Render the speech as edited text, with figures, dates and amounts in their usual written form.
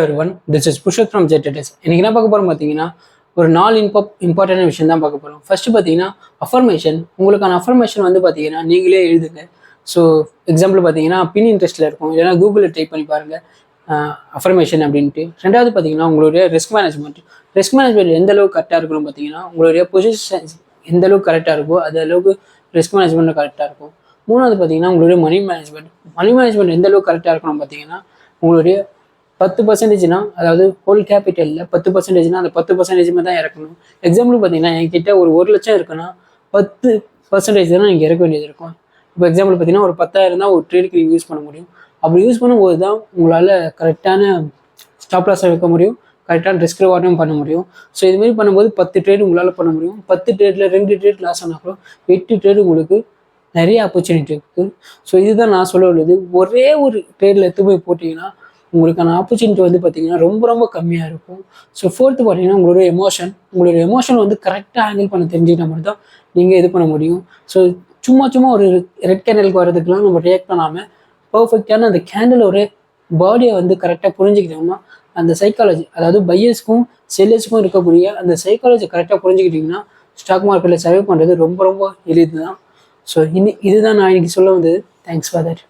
everyone, this is Pushak from ZTS. இன்னைக்கு என்ன பார்க்க போறோம் பார்த்தீங்கன்னா ஒரு 4 இம்பார்ட்டன்ட் விஷயம் தான் பார்க்க போறோம். ஃபர்ஸ்ட் பார்த்தீங்கன்னா அஃபர்மேஷன். உங்களுக்கான அஃபர்மேஷன் வந்து பார்த்தீங்கன்னா நீங்களே எழுதுங்க. ஸோ எக்ஸாம்பிள் பார்த்தீங்கன்னா பின் இன்ட்ரெஸ்ட்டில் இருக்கும், இல்லைன்னா கூகுளில் டைப் பண்ணி பாருங்க அஃபர்மேஷன் அப்படின்ட்டு. ரெண்டாவது பார்த்தீங்கன்னா உங்களுடைய ரிஸ்க் மேனேஜ்மெண்ட். ரிஸ்க் மேனேஜ்மெண்ட் எந்த அளவுக்கு கரெக்டாக இருக்கணும் பார்த்தீங்கன்னா உங்களுடைய பொசிஷன் எந்த அளவுக்கு கரெக்டாக இருக்கோ அது அளவுக்கு ரிஸ்க் மேனேஜ்மெண்ட் கரெக்டாக இருக்கும். மூணாவது பார்த்தீங்கன்னா உங்களுடைய மணி மேனேஜ்மெண்ட். மணி மேனேஜ்மெண்ட் எந்த அளவுக்கு கரெக்டாக இருக்கணும் பார்த்தீங்கன்னா உங்களுடைய 10%, அதாவது ஹோல் கேபிட்டலில் 10%, அந்த 10% தான் இறக்கணும். எக்ஸாம்பிள் பார்த்தீங்கன்னா என்கிட்ட ஒரு 1 லட்சம் இருக்குன்னா 10% தான் நீங்கள் இறக்க வேண்டியது இருக்கும். இப்போ எக்ஸாம்பிள் பார்த்தீங்கன்னா ஒரு 10,000 தான் ஒரு ட்ரேடுக்கு நீங்கள் யூஸ் பண்ண முடியும். அப்படி யூஸ் பண்ணும்போது தான் உங்களால் கரெக்டான ஸ்டாப் லாஸ் எடுக்க முடியும், கரெக்டான ரிஸ்க் ரிவார்டும் பண்ண முடியும். ஸோ இதுமாரி பண்ணும்போது 10 ட்ரேடு உங்களால் பண்ண முடியும். 10 ட்ரேடில் 2 ட்ரேட் லாஸ் ஆனால் கூட 8 ட்ரேடு உங்களுக்கு நிறைய ஆப்பர்ச்சுனிட்டி இருக்குது. ஸோ இதுதான் நான் சொல்ல உள்ளது. ஒரே ஒரு ட்ரேடில் எடுத்து போய் போட்டிங்கன்னா உங்களுக்கான ஆப்பர்ச்சுனிட்டி வந்து பார்த்தீங்கன்னா ரொம்ப ரொம்ப கம்மியாக இருக்கும். ஸோ ஃபோர்த்து பார்த்தீங்கன்னா உங்களுடைய எமோஷன் வந்து கரெக்டாக ஹேண்டில் பண்ண தெரிஞ்சுக்கிட்ட மட்டும் தான் நீங்கள் இது பண்ண முடியும். ஸோ சும்மா ஒரு ரெட் கேண்டலுக்கு வர்றதுக்கெலாம் நம்ம ரியாக்ட் பண்ணாமல் பர்ஃபெக்டான அந்த கேண்டலோட பாடியை வந்து கரெக்டாக புரிஞ்சுக்கிட்டோம்னா அந்த சைக்காலஜி, அதாவது பையர்ஸ்க்கும் செல்லர்ஸ்க்கும் இருக்கக்கூடிய அந்த சைக்காலஜி கரெக்டாக புரிஞ்சுக்கிட்டிங்கன்னா ஸ்டாக் மார்க்கெட்டில் சர்வே பண்ணுறது ரொம்ப ரொம்ப எளிது தான். ஸோ இதுதான் நான் இன்னைக்கு சொல்ல வந்தது. Thanks for that.